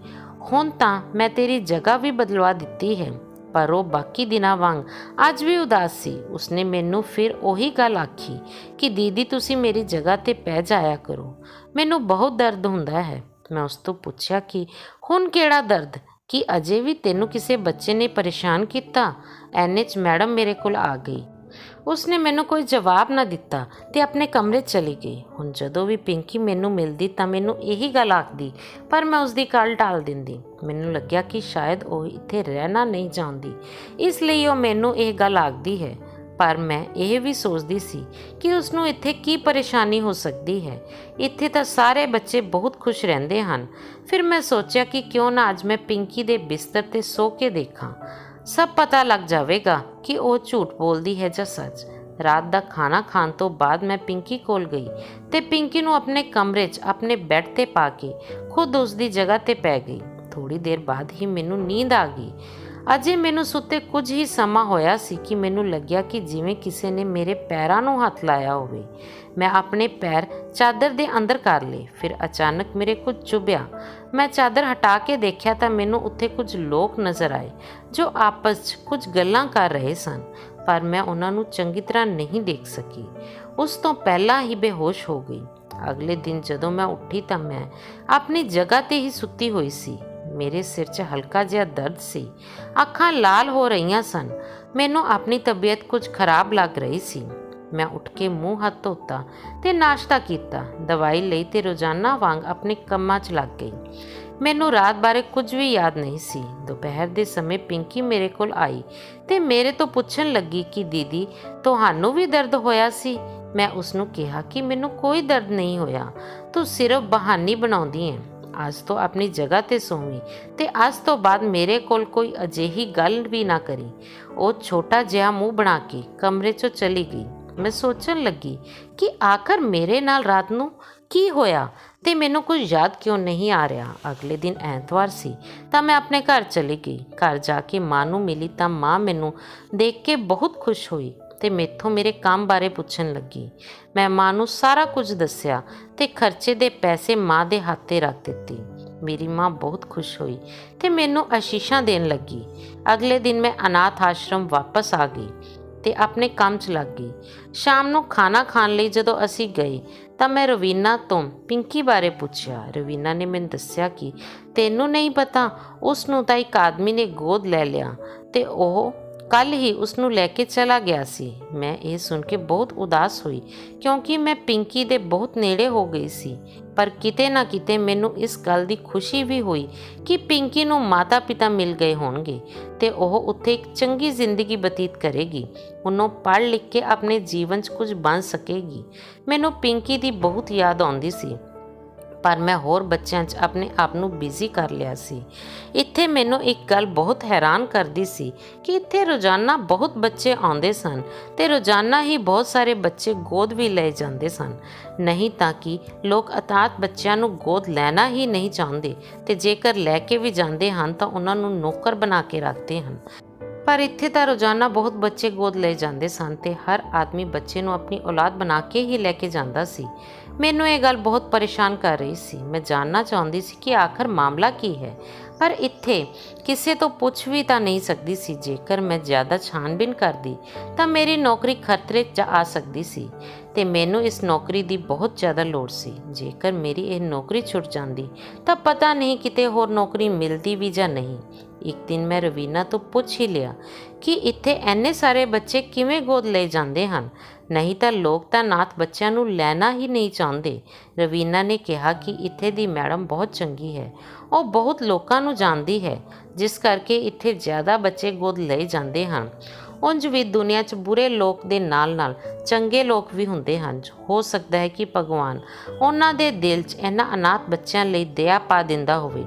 ਹੁਣ ਤਾਂ ਮੈਂ ਤੇਰੀ ਜਗ੍ਹਾ ਵੀ ਬਦਲਵਾ ਦਿੱਤੀ ਹੈ। ਪਰ ਉਹ ਬਾਕੀ ਦਿਨਾਂ ਵਾਂਗ ਅੱਜ ਵੀ ਉਦਾਸ ਸੀ। ਉਸਨੇ ਮੈਨੂੰ ਫਿਰ ਉਹੀ ਗੱਲ ਆਖੀ ਕਿ ਦੀਦੀ ਤੁਸੀਂ ਮੇਰੀ ਜਗ੍ਹਾ 'ਤੇ ਪੈ ਜਾਇਆ ਕਰੋ, ਮੈਨੂੰ ਬਹੁਤ ਦਰਦ ਹੁੰਦਾ ਹੈ। ਮੈਂ ਉਸ ਤੋਂ ਪੁੱਛਿਆ ਕਿ ਹੁਣ ਕਿਹੜਾ ਦਰਦ, ਕਿ ਅਜੇ ਵੀ ਤੈਨੂੰ ਕਿਸੇ ਬੱਚੇ ਨੇ ਪਰੇਸ਼ਾਨ ਕੀਤਾ? ਐਨੇ 'ਚ ਮੈਡਮ ਮੇਰੇ ਕੋਲ ਆ ਗਈ। ਉਸਨੇ ਮੈਨੂੰ ਕੋਈ ਜਵਾਬ ਨਾ ਦਿੱਤਾ ਤੇ ਆਪਣੇ ਕਮਰੇ ਚਲੀ ਗਈ। ਹੁਣ ਜਦੋਂ ਵੀ ਪਿੰਕੀ ਮੈਨੂੰ ਮਿਲਦੀ ਤਾਂ ਮੈਨੂੰ ਇਹੀ ਗੱਲ ਆਖਦੀ, ਪਰ ਮੈਂ ਉਸਦੀ ਗੱਲ ਟਾਲ ਦਿੰਦੀ। ਮੈਨੂੰ ਲੱਗਿਆ ਕਿ ਸ਼ਾਇਦ ਉਹ ਇੱਥੇ ਰਹਿਣਾ ਨਹੀਂ ਚਾਹੁੰਦੀ, ਇਸ ਲਈ ਉਹ ਮੈਨੂੰ ਇਹ ਗੱਲ ਆਖਦੀ ਹੈ। ਪਰ ਮੈਂ ਇਹ ਵੀ ਸੋਚਦੀ ਸੀ ਕਿ ਉਸਨੂੰ ਇੱਥੇ ਕੀ ਪਰੇਸ਼ਾਨੀ ਹੋ ਸਕਦੀ ਹੈ। ਇੱਥੇ ਤਾਂ ਸਾਰੇ ਬੱਚੇ ਬਹੁਤ ਖੁਸ਼ ਰਹਿੰਦੇ ਹਨ। ਫਿਰ ਮੈਂ ਸੋਚਿਆ ਕਿ ਕਿਉਂ ਨਾ ਅੱਜ ਮੈਂ ਪਿੰਕੀ ਦੇ ਬਿਸਤਰ 'ਤੇ ਸੋ ਕੇ ਦੇਖਾਂ, ਸਭ ਪਤਾ ਲੱਗ ਜਾਵੇਗਾ ਕਿ ਉਹ ਝੂਠ ਬੋਲਦੀ ਹੈ ਜਾਂ ਸੱਚ। ਰਾਤ ਦਾ ਖਾਣਾ ਖਾਣ ਤੋਂ ਬਾਅਦ ਮੈਂ ਪਿੰਕੀ ਕੋਲ ਗਈ ਤੇ ਪਿੰਕੀ ਨੂੰ ਆਪਣੇ ਕਮਰੇ 'ਚ ਆਪਣੇ ਬੈੱਡ 'ਤੇ ਪਾ ਕੇ ਖੁਦ ਉਸ ਦੀ ਜਗ੍ਹਾ 'ਤੇ ਪੈ ਗਈ। ਥੋੜ੍ਹੀ ਦੇਰ ਬਾਅਦ ਹੀ ਮੈਨੂੰ ਨੀਂਦ ਆ ਗਈ। ਅਜੇ ਮੈਨੂੰ ਸੁੱਤੇ ਕੁਝ ਹੀ ਸਮਾਂ ਹੋਇਆ ਸੀ ਕਿ ਮੈਨੂੰ ਲੱਗਿਆ ਕਿ ਜਿਵੇਂ ਕਿਸੇ ਨੇ ਮੇਰੇ ਪੈਰਾਂ ਨੂੰ ਹੱਥ ਲਾਇਆ ਹੋਵੇ। ਮੈਂ ਆਪਣੇ ਪੈਰ ਚਾਦਰ ਦੇ ਅੰਦਰ ਕਰ ਲਏ। ਫਿਰ ਅਚਾਨਕ ਮੇਰੇ ਕੁਝ ਚੁਭਿਆ। ਮੈਂ ਚਾਦਰ ਹਟਾ ਕੇ ਦੇਖਿਆ ਤਾਂ ਮੈਨੂੰ ਉੱਥੇ ਕੁਝ ਲੋਕ ਨਜ਼ਰ ਆਏ ਜੋ ਆਪਸ 'ਚ ਕੁਝ ਗੱਲਾਂ ਕਰ ਰਹੇ ਸਨ, ਪਰ ਮੈਂ ਉਹਨਾਂ ਨੂੰ ਚੰਗੀ ਤਰ੍ਹਾਂ ਨਹੀਂ ਦੇਖ ਸਕੀ। ਉਸ ਤੋਂ ਪਹਿਲਾਂ ਹੀ ਬੇਹੋਸ਼ ਹੋ ਗਈ। ਅਗਲੇ ਦਿਨ ਜਦੋਂ ਮੈਂ ਉੱਠੀ ਤਾਂ ਮੈਂ ਆਪਣੀ ਜਗ੍ਹਾ 'ਤੇ ਹੀ ਸੁੱਤੀ ਹੋਈ ਸੀ। ਮੇਰੇ ਸਿਰ 'ਚ ਹਲਕਾ ਜਿਹਾ ਦਰਦ ਸੀ, ਅੱਖਾਂ ਲਾਲ ਹੋ ਰਹੀਆਂ ਸਨ। ਮੈਨੂੰ ਆਪਣੀ ਤਬੀਅਤ ਕੁਝ ਖਰਾਬ ਲੱਗ ਰਹੀ ਸੀ। ਮੈਂ ਉੱਠ ਕੇ ਮੂੰਹ ਹੱਥ ਧੋਤਾ ਤੇ ਨਾਸ਼ਤਾ ਕੀਤਾ, ਦਵਾਈ ਲਈ ਤੇ ਰੋਜ਼ਾਨਾ ਵਾਂਗ ਆਪਣੇ ਕੰਮਾਂ 'ਚ ਲੱਗ ਗਈ। ਮੈਨੂੰ ਰਾਤ ਬਾਰੇ ਕੁਝ ਵੀ ਯਾਦ ਨਹੀਂ ਸੀ। ਦੁਪਹਿਰ ਦੇ ਸਮੇਂ ਪਿੰਕੀ ਮੇਰੇ ਕੋਲ ਆਈ ਤੇ ਮੇਰੇ ਤੋਂ ਪੁੱਛਣ ਲੱਗੀ ਕਿ ਦੀਦੀ ਤੁਹਾਨੂੰ ਵੀ ਦਰਦ ਹੋਇਆ ਸੀ? ਮੈਂ ਉਸਨੂੰ ਕਿਹਾ ਕਿ ਮੈਨੂੰ ਕੋਈ ਦਰਦ ਨਹੀਂ ਹੋਇਆ, ਤੂੰ ਸਿਰਫ ਬਹਾਨੇ ਬਣਾਉਂਦੀ ਹੈ। ਅੱਜ ਤੋਂ ਆਪਣੀ ਜਗ੍ਹਾ 'ਤੇ ਸੋਵੀਂ ਤੇ ਅੱਜ ਤੋਂ ਬਾਅਦ ਮੇਰੇ ਕੋਲ ਕੋਈ ਅਜਿਹੀ ਗੱਲ ਵੀ ਨਾ ਕਰੀ। ਉਹ ਛੋਟਾ ਜਿਹਾ ਮੂੰਹ ਬਣਾ ਕੇ ਕਮਰੇ 'ਚੋਂ ਚਲੀ ਗਈ। मैं सोचन लगी कि आखिर मेरे नाल रात नूं की होया ते मैनूं कुछ याद क्यों नहीं आ रहा। अगले दिन ऐतवार सी तां मैं अपने घर चली गई। घर जाके माँ नूं मिली तां माँ मैनूं देख के बहुत खुश हुई ते मेथों मेरे काम बारे पुछन लगी। मैं माँ नूं सारा कुछ दस्सिया ते खर्चे दे पैसे माँ दे हत्थे रख दित्ती। मेरी माँ बहुत खुश हुई ते मैनूं आशीषां देन लगी। अगले दिन मैं अनाथ आश्रम वापस आ गई ते अपने काम 'ਚ ਲੱਗ ਗਈ। शाम ਨੂੰ खाना खाण ਲਈ ਜਦੋਂ ਅਸੀਂ ਗਏ ਤਾਂ मैं रवीना ਤੋਂ पिंकी बारे ਪੁੱਛਿਆ। रवीना ने ਮੈਨੂੰ ਦੱਸਿਆ कि ਤੈਨੂੰ नहीं पता, उसनूं ਤਾਂ एक आदमी ने गोद ਲੈ ਲਿਆ ਤੇ ਉਹ ਕੱਲ ही उसनूं लैके चला गया सी। मैं ये सुन के बहुत उदास हुई क्योंकि मैं पिंकी दे बहुत नेड़े हो गई सी। पर किते ना किते मैनूं इस गल दी खुशी भी हुई कि पिंकी नूं माता पिता मिल गए होणगे ते ओह उत्थे एक चंगी जिंदगी बतीत करेगी। उन्हों पढ़ लिख के अपने जीवन 'ਚ कुछ बन सकेगी। मैनूं पिंकी दी बहुत याद आउंदी सी पर मैं होर बच्चों 'ਚ अपने आप ਨੂੰ बिजी कर लिया सी। इत्थे मैनूं एक गल बहुत हैरान करदी सी कि इत्थे रोज़ाना बहुत बच्चे आउंदे सन ते रोज़ाना ही बहुत सारे बच्चे गोद भी ले जाते सन। नहीं तां कि लोग अनाथ बच्चों ਨੂੰ गोद ਲੈਣਾ ही नहीं चाहते ते जेकर लैके भी जाते हैं तो उन्होंने नौकर बना के रखते हैं। पर इत्थे तां रोज़ाना बहुत बच्चे गोद ले जाते सन ते हर आदमी बच्चे नूं अपनी औलाद बना के ही लैके जांदा सी। मैनूं ये गल बहुत परेशान कर रही सी। मैं जानना चाहती सी कि आखिर मामला की है, पर इत्थे किसे तो पुछ भी तां नहीं सकती सी। जेकर मैं ज़्यादा छानबीन करदी तां मेरी नौकरी खतरे 'ਚ आ सकती सी ते मैनूं इस नौकरी की बहुत ज़्यादा लोड़ सी। जेकर मेरी यह नौकरी छुट जाती तां पता नहीं किते होर नौकरी मिलती भी जां नहीं। एक दिन मैं रवीना तो पूछ ही लिया कि इत्थे इन्ने सारे बच्चे किवें गोद ले जाते हैं, नहीं तो लोग तो नाथ बच्चों नूं लैना ही नहीं चाहते। रवीना ने कहा कि इत्थे दी मैडम बहुत चंगी है, वो बहुत लोगों नूं जानती है, जिस करके इत्थे ज़्यादा बच्चे गोद ले जाते हैं। उंज भी दुनिया 'ਚ बुरे लोग दे नाल नाल चंगे लोग भी हुंदे हन। हो सकता है कि भगवान उन्हां दे दिल 'ਚ इन्हां अनाथ बच्चों लई दया पा दिंदा होवे।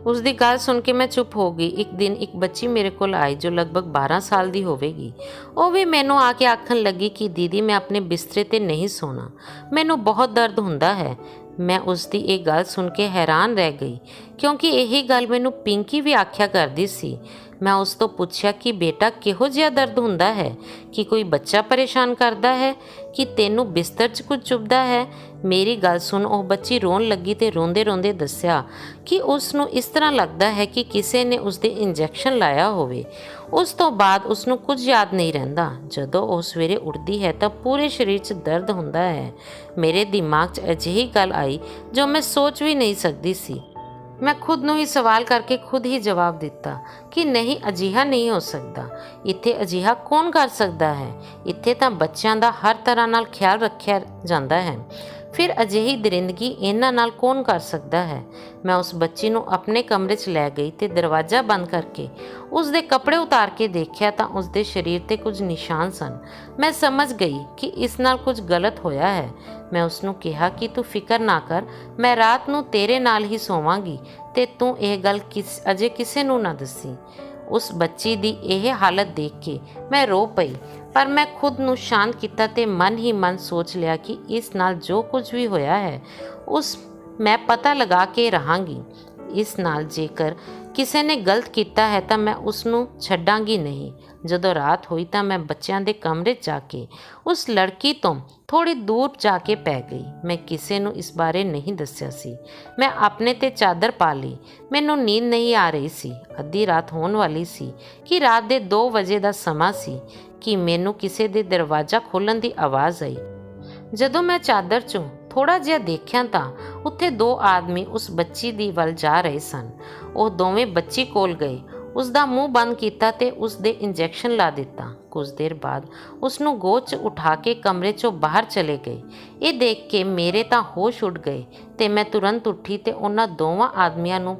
उसकी गल सुन के मैं चुप हो गई। एक दिन एक बच्ची मेरे को आई जो लगभग 12 साल की होवेगी। वो भी मैनू आके आखन लगी कि दीदी मैं अपने बिस्तरे ते नहीं सोना, मैनू बहुत दर्द हुंदा है। मैं उसकी ये गल सुन के हैरान रह गई क्योंकि यही गल मैनू पिंकी भी आख्या करदी सी। मैं उस तो पूछा कि बेटा किहो जिहा दर्द हुंदा है, कि कोई बच्चा परेशान करता है, कि तेनू बिस्तर 'ਚ कुछ चुभदा है। मेरी गल सुन वह बच्ची रोन लगी तो रोंदे रोंदे दस्सिया कि उसनू इस तरह लगता है कि किसी ने उसके इंजैक्शन लाया होवे। उस तो बाद उसनू कुछ याद नहीं रहिंदा। जदों वह सवेरे उठती है तो पूरे शरीर 'ਚ दर्द हुंदा है। मेरे दिमाग 'ਚ अजिही गल आई जो मैं सोच भी नहीं सकती सी। मैं खुद नूं ही सवाल करके खुद ही जवाब दिता कि नहीं, अजिहा नहीं हो सकता। इत्थे अजिहा कौन कर सकता है? इत्थे तां बच्चों का हर तरह नाल ख्याल रखा जाता है, फिर अजिही दरिंदगी इन्हां नाल कौन कर सकता है? मैं उस बच्ची नूं अपने कमरे 'ਚ लै गई ते दरवाज़ा बंद करके उसके कपड़े उतार के देखा तो उसके शरीर ते कुछ निशान सन। मैं समझ गई कि इस नाल कुछ गलत होया है। मैं उसनूं कहा कि तू फिक्र ना कर, मैं रात नूं तेरे नाल ही सोवांगी ते तू यह गल अजे किसे नूं ना दसी। उस बच्ची दी यह हालत देख के मैं रो पई, पर मैं खुद नूं शांत किया ते मन ही मन सोच लिया कि इस नाल जो कुछ भी होया है उस मैं पता लगा के रहांगी। इस नाल जेकर किसी ने गलत किया है तो मैं उसनूं छड्डांगी नहीं। जदों रात हुई तो मैं बच्चों के कमरे जाके उस लड़की तो थोड़ी दूर जाके पै गई। मैं किसी नूं इस बारे नहीं दस्सिया सी। मैं अपने ते चादर पा ली। मैनूं नींद नहीं आ रही सी। अद्धी रात होने वाली सी कि रात दे 2 वजे का समा सी कि मैनूं किसी दे दरवाज़ा खोलण की आवाज़ आई। जदों मैं चादर चों थोड़ा जिहा देखिया तो उत्थे 2 आदमी उस बच्ची दी वल जा रहे सन। वो दोवें बच्ची कोल गए, उसका मुँह बंद किया ते उसदे इंजैक्शन ला दिता। कुछ देर बाद उसनूं गोद 'ਚ उठा के कमरे 'चों बाहर चले गए। ये देख के मेरे तो होश उड़ गए ते मैं तुरंत उठी ते उन्हां दोवां आदमियां नूं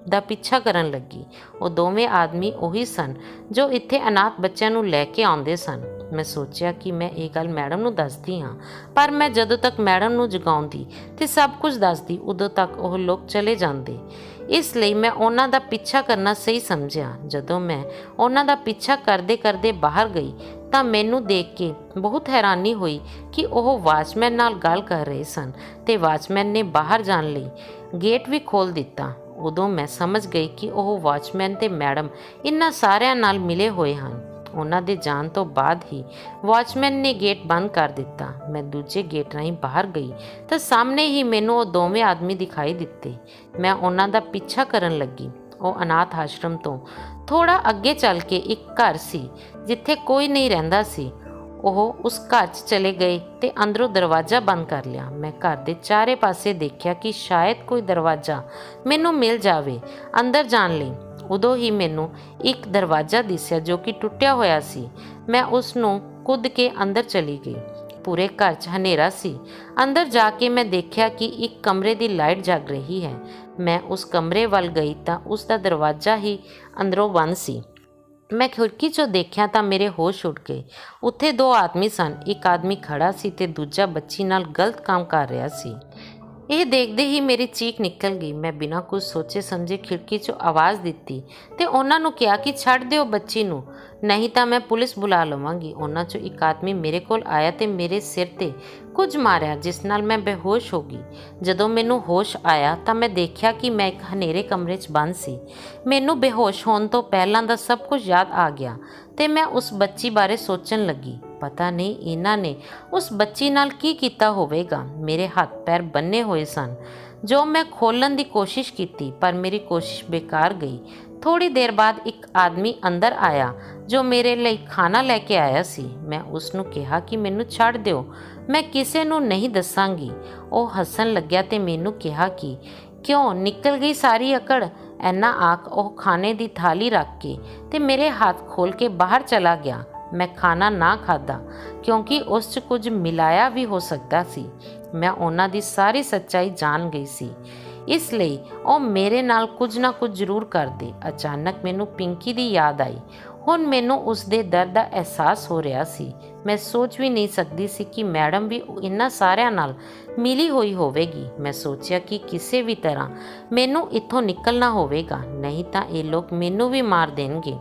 ਦਾ ਪਿੱਛਾ ਕਰਨ ਲੱਗੀ। ਉਹ ਦੋਵੇਂ ਆਦਮੀ ਉਹੀ ਸਨ ਜੋ ਇੱਥੇ ਅਨਾਥ ਬੱਚਿਆਂ ਨੂੰ ਲੈ ਕੇ ਆਉਂਦੇ ਸਨ। ਮੈਂ ਸੋਚਿਆ ਕਿ ਮੈਂ ਇਹ ਗੱਲ ਮੈਡਮ ਨੂੰ ਦੱਸਦੀ ਹਾਂ, ਪਰ ਮੈਂ ਜਦੋਂ ਤੱਕ ਮੈਡਮ ਨੂੰ ਜਗਾਉਂਦੀ ਤੇ ਸਭ ਕੁਝ ਦੱਸਦੀ ਉਦੋਂ ਤੱਕ ਉਹ ਲੋਕ ਚਲੇ ਜਾਂਦੇ। ਇਸ ਲਈ ਮੈਂ ਉਹਨਾਂ ਦਾ ਪਿੱਛਾ ਕਰਨਾ ਸਹੀ ਸਮਝਿਆ। ਜਦੋਂ ਮੈਂ ਉਹਨਾਂ ਦਾ ਪਿੱਛਾ ਕਰਦੇ ਕਰਦੇ ਬਾਹਰ ਗਈ ਤਾਂ ਮੈਨੂੰ ਦੇਖ ਕੇ ਬਹੁਤ ਹੈਰਾਨੀ ਹੋਈ ਕਿ ਉਹ ਵਾਚਮੈਨ ਨਾਲ ਗੱਲ ਕਰ ਰਹੇ ਸਨ ਤੇ ਵਾਚਮੈਨ ਨੇ ਬਾਹਰ ਜਾਣ ਲਈ ਗੇਟ ਵੀ ਖੋਲ੍ਹ ਦਿੱਤਾ। ਉਦੋਂ ਮੈਂ ਸਮਝ ਗਈ ਕਿ ਉਹ ਵਾਚਮੈਨ ਤੇ ਮੈਡਮ ਇਹਨਾਂ ਸਾਰਿਆਂ ਨਾਲ ਮਿਲੇ ਹੋਏ ਹਨ। ਉਹਨਾਂ ਦੇ ਜਾਣ ਤੋਂ ਬਾਅਦ ਹੀ ਵਾਚਮੈਨ ਨੇ ਗੇਟ ਬੰਦ ਕਰ ਦਿੱਤਾ। ਮੈਂ ਦੂਜੇ ਗੇਟ ਰਾਹੀਂ ਬਾਹਰ ਗਈ ਤਾਂ ਸਾਹਮਣੇ ਹੀ ਮੈਨੂੰ ਉਹ ਦੋਵੇਂ ਆਦਮੀ ਦਿਖਾਈ ਦਿੱਤੇ। ਮੈਂ ਉਹਨਾਂ ਦਾ ਪਿੱਛਾ ਕਰਨ ਲੱਗੀ। ਉਹ ਅਨਾਥ ਆਸ਼ਰਮ ਤੋਂ ਥੋੜ੍ਹਾ ਅੱਗੇ ਚੱਲ ਕੇ ਇੱਕ ਘਰ ਸੀ ਜਿੱਥੇ ਕੋਈ ਨਹੀਂ ਰਹਿੰਦਾ ਸੀ। ਉਹ ਉਸ ਘਰ 'ਚ ਚਲੇ ਗਏ ਤੇ ਅੰਦਰੋਂ ਦਰਵਾਜ਼ਾ ਬੰਦ ਕਰ ਲਿਆ। ਮੈਂ ਘਰ ਦੇ ਚਾਰੇ ਪਾਸੇ ਦੇਖਿਆ ਕਿ ਸ਼ਾਇਦ ਕੋਈ ਦਰਵਾਜ਼ਾ ਮੈਨੂੰ ਮਿਲ ਜਾਵੇ ਅੰਦਰ ਜਾਣ ਲਈ। ਉਦੋਂ ਹੀ ਮੈਨੂੰ ਇੱਕ ਦਰਵਾਜ਼ਾ ਦਿਸਿਆ ਜੋ ਕਿ ਟੁੱਟਿਆ ਹੋਇਆ ਸੀ। ਮੈਂ ਉਸ ਨੂੰ ਕੁੱਦ ਕੇ ਅੰਦਰ ਚਲੀ ਗਈ। ਪੂਰੇ ਘਰ 'ਚ ਹਨੇਰਾ ਸੀ। ਅੰਦਰ ਜਾ ਕੇ ਮੈਂ ਦੇਖਿਆ ਕਿ ਇੱਕ ਕਮਰੇ ਦੀ ਲਾਈਟ ਜਗ ਰਹੀ ਹੈ। ਮੈਂ ਉਸ ਕਮਰੇ ਵੱਲ ਗਈ ਤਾਂ ਉਸ ਦਾ ਦਰਵਾਜ਼ਾ ਹੀ ਅੰਦਰੋਂ ਬੰਦ ਸੀ। ਮੈਂ ਖਿੜਕੀ 'ਚੋਂ ਦੇਖਿਆ ਤਾਂ ਮੇਰੇ ਹੋਸ਼ ਉੱਡ ਗਏ। ਉੱਥੇ ਦੋ ਆਦਮੀ ਸਨ। ਇੱਕ ਆਦਮੀ ਖੜਾ ਸੀ ਤੇ ਦੂਜਾ ਬੱਚੀ ਨਾਲ ਗਲਤ ਕੰਮ ਕਰ ਰਿਹਾ ਸੀ। ਇਹ ਦੇਖਦੇ ਹੀ ਮੇਰੀ ਚੀਕ ਨਿਕਲ ਗਈ। ਮੈਂ ਬਿਨਾਂ ਕੁਝ ਸੋਚੇ ਸਮਝੇ ਖਿੜਕੀ 'ਚੋਂ ਆਵਾਜ਼ ਦਿੱਤੀ ਤੇ ਉਹਨਾਂ ਨੂੰ ਕਿਹਾ ਕਿ ਛੱਡ ਦਿਓ ਬੱਚੀ ਨੂੰ, ਨਹੀਂ ਤਾਂ ਮੈਂ ਪੁਲਿਸ ਬੁਲਾ ਲਵਾਂਗੀ। ਉਹਨਾਂ 'ਚੋਂ ਇੱਕ ਆਦਮੀ ਮੇਰੇ ਕੋਲ ਆਇਆ ਤੇ ਮੇਰੇ ਸਿਰ 'ਤੇ ਕੁਝ ਮਾਰਿਆ ਜਿਸ ਨਾਲ ਮੈਂ ਬੇਹੋਸ਼ ਹੋ ਗਈ। ਜਦੋਂ ਮੈਨੂੰ ਹੋਸ਼ ਆਇਆ ਤਾਂ ਮੈਂ ਦੇਖਿਆ ਕਿ ਮੈਂ ਇੱਕ ਹਨੇਰੇ ਕਮਰੇ 'ਚ ਬੰਦ ਸੀ। ਮੈਨੂੰ ਬੇਹੋਸ਼ ਹੋਣ ਤੋਂ ਪਹਿਲਾਂ ਦਾ ਸਭ ਕੁਝ ਯਾਦ ਆ ਗਿਆ ਤੇ ਮੈਂ ਉਸ ਬੱਚੀ ਬਾਰੇ ਸੋਚਣ ਲੱਗੀ। ਪਤਾ ਨਹੀਂ ਇਹਨਾਂ ਨੇ ਉਸ ਬੱਚੀ ਨਾਲ ਕੀ ਕੀਤਾ ਹੋਵੇਗਾ। ਮੇਰੇ ਹੱਥ ਪੈਰ ਬੰਨੇ ਹੋਏ ਸਨ ਜੋ ਮੈਂ ਖੋਲ੍ਹਣ ਦੀ ਕੋਸ਼ਿਸ਼ ਕੀਤੀ, ਪਰ ਮੇਰੀ ਕੋਸ਼ਿਸ਼ ਬੇਕਾਰ ਗਈ। ਥੋੜ੍ਹੀ ਦੇਰ ਬਾਅਦ ਇੱਕ ਆਦਮੀ ਅੰਦਰ ਆਇਆ ਜੋ ਮੇਰੇ ਲਈ ਖਾਣਾ ਲੈ ਕੇ ਆਇਆ ਸੀ। ਮੈਂ ਉਸ ਨੂੰ ਕਿਹਾ ਕਿ ਮੈਨੂੰ ਛੱਡ ਦਿਓ, ਮੈਂ ਕਿਸੇ ਨੂੰ ਨਹੀਂ ਦੱਸਾਂਗੀ। ਉਹ ਹੱਸਣ ਲੱਗਿਆ ਤੇ ਮੈਨੂੰ ਕਿਹਾ ਕਿ ਕਿਉਂ ਨਿਕਲ ਗਈ ਸਾਰੀ ਅਕੜ। ਇੰਨਾ ਆਖ ਉਹ ਖਾਣੇ ਦੀ ਥਾਲੀ ਰੱਖ ਕੇ ਤੇ ਮੇਰੇ ਹੱਥ ਖੋਲ੍ਹ ਕੇ ਬਾਹਰ ਚਲਾ ਗਿਆ। ਮੈਂ ਖਾਣਾ ਨਾ ਖਾਧਾ ਕਿਉਂਕਿ ਉਸ 'ਚ ਕੁਝ ਮਿਲਾਇਆ ਵੀ ਹੋ ਸਕਦਾ ਸੀ। ਮੈਂ ਉਹਨਾਂ ਦੀ ਸਾਰੀ ਸੱਚਾਈ ਜਾਣ ਗਈ ਸੀ, ਇਸ ਲਈ ਉਹ ਮੇਰੇ ਨਾਲ ਕੁਝ ਨਾ ਕੁਝ ਜ਼ਰੂਰ ਕਰਦੇ। ਅਚਾਨਕ ਮੈਨੂੰ ਪਿੰਕੀ ਦੀ ਯਾਦ ਆਈ। ਹੁਣ ਮੈਨੂੰ ਉਸ ਦੇ ਦਰਦ ਦਾ ਅਹਿਸਾਸ ਹੋ ਰਿਹਾ ਸੀ। ਮੈਂ ਸੋਚ ਵੀ ਨਹੀਂ ਸਕਦੀ ਸੀ ਕਿ ਮੈਡਮ ਵੀ ਇਹਨਾਂ ਸਾਰਿਆਂ ਨਾਲ ਮਿਲੀ ਹੋਈ ਹੋਵੇਗੀ। ਮੈਂ ਸੋਚਿਆ ਕਿ ਕਿਸੇ ਵੀ ਤਰ੍ਹਾਂ ਮੈਨੂੰ ਇੱਥੋਂ ਨਿਕਲਣਾ ਹੋਵੇਗਾ, ਨਹੀਂ ਤਾਂ ਇਹ ਲੋਕ ਮੈਨੂੰ ਵੀ ਮਾਰ ਦੇਣਗੇ।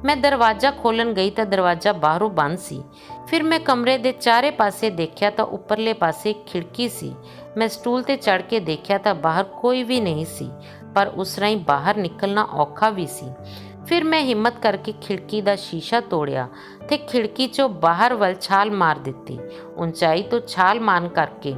ਮੈਂ ਦਰਵਾਜ਼ਾ ਖੋਲ੍ਹਣ ਗਈ ਤਾਂ ਦਰਵਾਜ਼ਾ ਬਾਹਰੋਂ ਬੰਦ ਸੀ। ਫਿਰ ਮੈਂ ਕਮਰੇ ਦੇ ਚਾਰੇ ਪਾਸੇ ਦੇਖਿਆ ਤਾਂ ਉੱਪਰਲੇ ਪਾਸੇ ਇੱਕ ਖਿੜਕੀ ਸੀ। ਮੈਂ ਸਟੂਲ 'ਤੇ ਚੜ੍ਹ ਕੇ ਦੇਖਿਆ ਤਾਂ ਬਾਹਰ ਕੋਈ ਵੀ ਨਹੀਂ ਸੀ, ਪਰ ਉਸ ਰਾਹੀਂ ਬਾਹਰ ਨਿਕਲਣਾ ਔਖਾ ਵੀ ਸੀ। ਫਿਰ ਮੈਂ ਹਿੰਮਤ ਕਰਕੇ ਖਿੜਕੀ ਦਾ ਸ਼ੀਸ਼ਾ ਤੋੜਿਆ ਤੇ ਖਿੜਕੀ 'ਚੋਂ ਬਾਹਰ ਵੱਲ ਛਾਲ ਮਾਰ ਦਿੱਤੀ। ਉਚਾਈ ਤੋਂ ਛਾਲ ਮਾਰਨ ਕਰਕੇ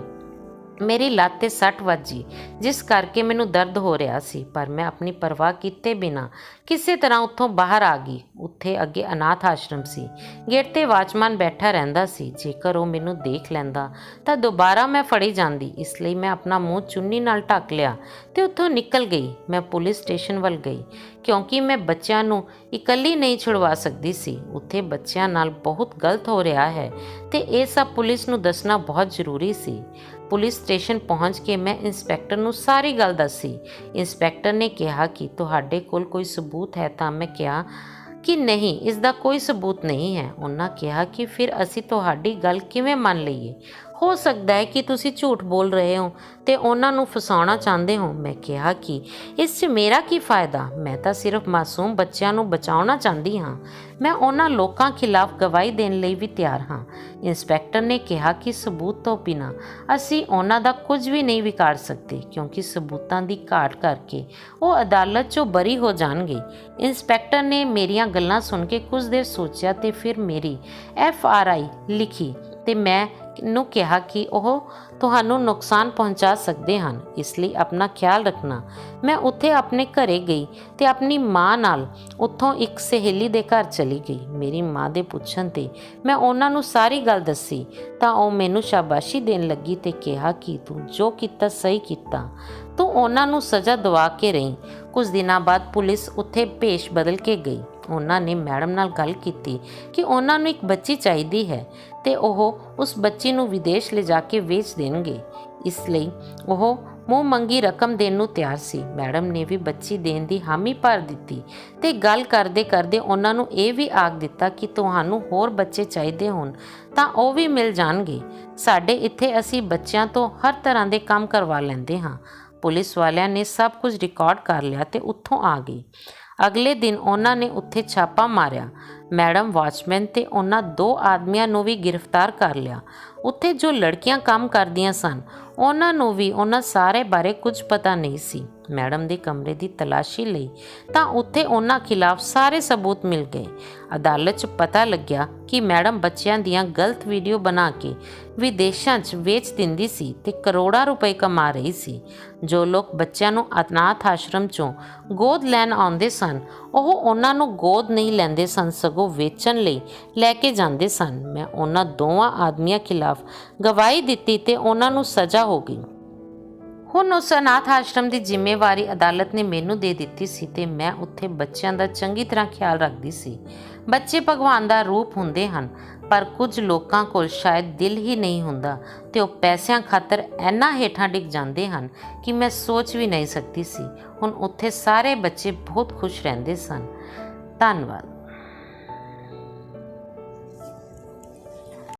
ਮੇਰੀ ਲੱਤ 'ਤੇ ਸੱਟ ਵੱਜੀ, ਜਿਸ ਕਰਕੇ ਮੈਨੂੰ ਦਰਦ ਹੋ ਰਿਹਾ ਸੀ, ਪਰ ਮੈਂ ਆਪਣੀ ਪਰਵਾਹ ਕੀਤੇ ਬਿਨਾਂ ਕਿਸੇ ਤਰ੍ਹਾਂ ਉੱਥੋਂ ਬਾਹਰ ਆ ਗਈ। ਉੱਥੇ ਅੱਗੇ ਅਨਾਥ ਆਸ਼ਰਮ ਸੀ। ਗੇਟ 'ਤੇ ਵਾਚਮਾਨ ਬੈਠਾ ਰਹਿੰਦਾ ਸੀ। ਜੇਕਰ ਉਹ ਮੈਨੂੰ ਦੇਖ ਲੈਂਦਾ ਤਾਂ ਦੁਬਾਰਾ ਮੈਂ ਫੜੀ ਜਾਂਦੀ। ਇਸ ਲਈ ਮੈਂ ਆਪਣਾ ਮੂੰਹ ਚੁੰਨੀ ਨਾਲ ਢੱਕ ਲਿਆ ਤੇ ਉੱਥੋਂ ਨਿਕਲ ਗਈ। ਮੈਂ ਪੁਲਿਸ ਸਟੇਸ਼ਨ ਵੱਲ ਗਈ ਕਿਉਂਕਿ ਮੈਂ ਬੱਚਿਆਂ ਨੂੰ ਇਕੱਲੀ ਨਹੀਂ ਛੁਡਵਾ ਸਕਦੀ ਸੀ। ਉੱਥੇ ਬੱਚਿਆਂ ਨਾਲ ਬਹੁਤ ਗਲਤ ਹੋ ਰਿਹਾ ਹੈ ਤੇ ਇਹ ਸਭ ਪੁਲਿਸ ਨੂੰ ਦੱਸਣਾ ਬਹੁਤ ਜ਼ਰੂਰੀ ਸੀ। ਪੁਲਿਸ ਸਟੇਸ਼ਨ ਪਹੁੰਚ ਕੇ ਮੈਂ ਇੰਸਪੈਕਟਰ ਨੂੰ ਸਾਰੀ ਗੱਲ ਦੱਸੀ। ਇੰਸਪੈਕਟਰ ਨੇ ਕਿਹਾ ਕਿ ਤੁਹਾਡੇ ਕੋਲ ਕੋਈ ਸਬੂਤ ਹੈ? ਤਾਂ ਮੈਂ ਕਿਹਾ ਕਿ ਨਹੀਂ, ਇਸ ਦਾ ਕੋਈ ਸਬੂਤ ਨਹੀਂ ਹੈ। ਉਹਨਾਂ ਕਿਹਾ ਕਿ ਫਿਰ ਅਸੀਂ ਤੁਹਾਡੀ ਗੱਲ ਕਿਵੇਂ ਮੰਨ ਲਈਏ? ਹੋ ਸਕਦਾ ਹੈ ਕਿ ਤੁਸੀਂ ਝੂਠ ਬੋਲ ਰਹੇ ਹੋ ਤੇ ਉਹਨਾਂ ਨੂੰ ਫਸਾਉਣਾ ਚਾਹੁੰਦੇ ਹੋ। ਮੈਂ ਕਿਹਾ ਕਿ ਇਸ 'ਚ ਮੇਰਾ ਕੀ ਫਾਇਦਾ, ਮੈਂ ਤਾਂ ਸਿਰਫ ਮਾਸੂਮ ਬੱਚਿਆਂ ਨੂੰ ਬਚਾਉਣਾ ਚਾਹੁੰਦੀ ਹਾਂ। ਮੈਂ ਉਹਨਾਂ ਲੋਕਾਂ ਖਿਲਾਫ ਗਵਾਹੀ ਦੇਣ ਲਈ ਵੀ ਤਿਆਰ ਹਾਂ। ਇੰਸਪੈਕਟਰ ਨੇ ਕਿਹਾ ਕਿ ਸਬੂਤ ਤੋਂ ਬਿਨਾਂ ਅਸੀਂ ਉਹਨਾਂ ਦਾ ਕੁਝ ਵੀ ਨਹੀਂ ਵਿਗਾੜ ਸਕਦੇ, ਕਿਉਂਕਿ ਸਬੂਤਾਂ ਦੀ ਘਾਟ ਕਰਕੇ ਉਹ ਅਦਾਲਤ 'ਚੋਂ ਬਰੀ ਹੋ ਜਾਣਗੇ। ਇੰਸਪੈਕਟਰ ਨੇ ਮੇਰੀਆਂ ਗੱਲਾਂ ਸੁਣ ਕੇ ਕੁਝ ਦੇਰ ਸੋਚਿਆ ਤੇ ਫਿਰ ਮੇਰੀ FRI ਲਿਖੀ ਤੇ ਮੈਂ ਨੂੰ ਕਿਹਾ ਕਿ ਉਹ ਤੁਹਾਨੂੰ ਨੁਕਸਾਨ ਪਹੁੰਚਾ ਸਕਦੇ ਹਨ, ਇਸ ਲਈ ਆਪਣਾ ਖਿਆਲ ਰੱਖਣਾ। ਮੈਂ ਉੱਥੇ ਆਪਣੇ ਘਰੇ ਗਈ ਤੇ ਆਪਣੀ ਮਾਂ ਨਾਲ ਉੱਥੋਂ ਇੱਕ ਸਹੇਲੀ ਦੇ ਘਰ ਚਲੀ ਗਈ। ਮੇਰੀ ਮਾਂ ਦੇ ਪੁੱਛਣ 'ਤੇ ਮੈਂ ਉਹਨਾਂ ਨੂੰ ਸਾਰੀ ਗੱਲ ਦੱਸੀ ਤਾਂ ਉਹ ਮੈਨੂੰ ਸ਼ਾਬਾਸ਼ੀ ਦੇਣ ਲੱਗੀ ਤੇ ਕਿਹਾ ਕਿ ਤੂੰ ਜੋ ਕੀਤਾ ਸਹੀ ਕੀਤਾ, ਤੂੰ ਉਹਨਾਂ ਨੂੰ ਸਜ਼ਾ ਦਵਾ ਕੇ ਰਹੀ। ਕੁਝ ਦਿਨਾਂ ਬਾਅਦ ਪੁਲਿਸ ਉੱਥੇ ਭੇਸ਼ ਬਦਲ ਕੇ ਗਈ। ਉਹਨਾਂ ਨੇ ਮੈਡਮ ਨਾਲ ਗੱਲ ਕੀਤੀ ਕਿ ਉਹਨਾਂ ਨੂੰ ਇੱਕ ਬੱਚੀ ਚਾਹੀਦੀ ਹੈ ਤੇ ਉਹ ਉਸ ਬੱਚੀ ਨੂੰ ਵਿਦੇਸ਼ ਲਿਜਾ ਕੇ ਵੇਚ ਦੇਣਗੇ। ਇਸ ਲਈ ਉਹ ਮੂੰਹ ਮੰਗੀ ਰਕਮ ਦੇਣ ਨੂੰ ਤਿਆਰ ਸੀ। ਮੈਡਮ ਨੇ ਵੀ ਬੱਚੀ ਦੇਣ ਦੀ ਹਾਮੀ ਭਰ ਦਿੱਤੀ ਤੇ ਗੱਲ ਕਰਦੇ ਕਰਦੇ ਉਹਨਾਂ ਨੂੰ ਇਹ ਵੀ ਆਖ ਦਿੱਤਾ ਕਿ ਤੁਹਾਨੂੰ ਹੋਰ ਬੱਚੇ ਚਾਹੀਦੇ ਹੋਣ ਤਾਂ ਉਹ ਵੀ ਮਿਲ ਜਾਣਗੇ। ਸਾਡੇ ਇੱਥੇ ਅਸੀਂ ਬੱਚਿਆਂ ਤੋਂ ਹਰ ਤਰ੍ਹਾਂ ਦੇ ਕੰਮ ਕਰਵਾ ਲੈਂਦੇ ਹਾਂ। ਪੁਲਿਸ ਵਾਲਿਆਂ ਨੇ ਸਭ ਕੁਝ ਰਿਕਾਰਡ ਕਰ ਲਿਆ ਤੇ ਉੱਥੋਂ ਆ ਗਈ। ਅਗਲੇ ਦਿਨ ਉਹਨਾਂ ਨੇ ਉੱਥੇ ਛਾਪਾ ਮਾਰਿਆ। ਮੈਡਮ, ਵਾਚਮੈਨ ਤੇ ਉਹਨਾਂ 2 ਆਦਮੀਆਂ ਨੂੰ ਵੀ ਗ੍ਰਿਫਤਾਰ ਕਰ ਲਿਆ। ਉੱਥੇ ਜੋ ਲੜਕੀਆਂ ਕੰਮ ਕਰਦੀਆਂ ਸਨ ਉਹਨਾਂ ਨੂੰ ਵੀ ਉਹਨਾਂ ਸਾਰੇ ਬਾਰੇ ਕੁਝ ਪਤਾ ਨਹੀਂ ਸੀ। ਮੈਡਮ ਦੇ ਕਮਰੇ ਦੀ ਤਲਾਸ਼ੀ ਲਈ ਤਾਂ ਉੱਥੇ ਉਹਨਾਂ ਖਿਲਾਫ ਸਾਰੇ ਸਬੂਤ ਮਿਲ ਗਏ। ਅਦਾਲਤ 'ਚ ਪਤਾ ਲੱਗਿਆ ਕਿ ਮੈਡਮ ਬੱਚਿਆਂ ਦੀਆਂ ਗਲਤ ਵੀਡੀਓ ਬਣਾ ਕੇ ਵਿਦੇਸ਼ਾਂ 'ਚ ਵੇਚ ਦਿੰਦੀ ਸੀ ਤੇ ਕਰੋੜਾਂ ਰੁਪਏ ਕਮਾ ਰਹੀ ਸੀ। ਜੋ ਲੋਕ ਬੱਚਿਆਂ ਨੂੰ ਅਨਾਥ ਆਸ਼ਰਮ 'ਚੋਂ ਗੋਦ ਲੈਣ ਆਉਂਦੇ ਸਨ ਉਹ ਉਹਨਾਂ ਨੂੰ ਗੋਦ ਨਹੀਂ ਲੈਂਦੇ ਸਨ, ਸਗੋਂ ਵੇਚਣ ਲਈ ਲੈ ਕੇ ਜਾਂਦੇ ਸਨ। ਮੈਂ ਉਹਨਾਂ ਦੋਵਾਂ ਆਦਮੀਆਂ ਖਿਲਾਫ ਗਵਾਹੀ ਦਿੱਤੀ ਤੇ ਉਹਨਾਂ ਨੂੰ ਸਜ਼ਾ ਹੋ ਗਈ। ਹੁਣ ਉਸ ਅਨਾਥ ਆਸ਼ਰਮ ਦੀ ਜ਼ਿੰਮੇਵਾਰੀ ਅਦਾਲਤ ਨੇ ਮੈਨੂੰ ਦੇ ਦਿੱਤੀ ਸੀ ਤੇ ਮੈਂ ਉੱਥੇ ਬੱਚਿਆਂ ਦਾ ਚੰਗੀ ਤਰ੍ਹਾਂ ਖਿਆਲ ਰੱਖਦੀ ਸੀ। ਬੱਚੇ ਭਗਵਾਨ ਦਾ ਰੂਪ ਹੁੰਦੇ ਹਨ, ਪਰ ਕੁਝ ਲੋਕਾਂ ਕੋਲ ਸ਼ਾਇਦ ਦਿਲ ਹੀ ਨਹੀਂ ਹੁੰਦਾ ਤੇ ਉਹ ਪੈਸਿਆਂ ਖਾਤਰ ਇੰਨਾ ਹੇਠਾਂ ਡਿੱਗ ਜਾਂਦੇ ਹਨ ਕਿ ਮੈਂ ਸੋਚ ਵੀ ਨਹੀਂ ਸਕਦੀ ਸੀ। ਹੁਣ ਉੱਥੇ ਸਾਰੇ ਬੱਚੇ ਬਹੁਤ ਖੁਸ਼ ਰਹਿੰਦੇ ਸਨ। ਧੰਨਵਾਦ।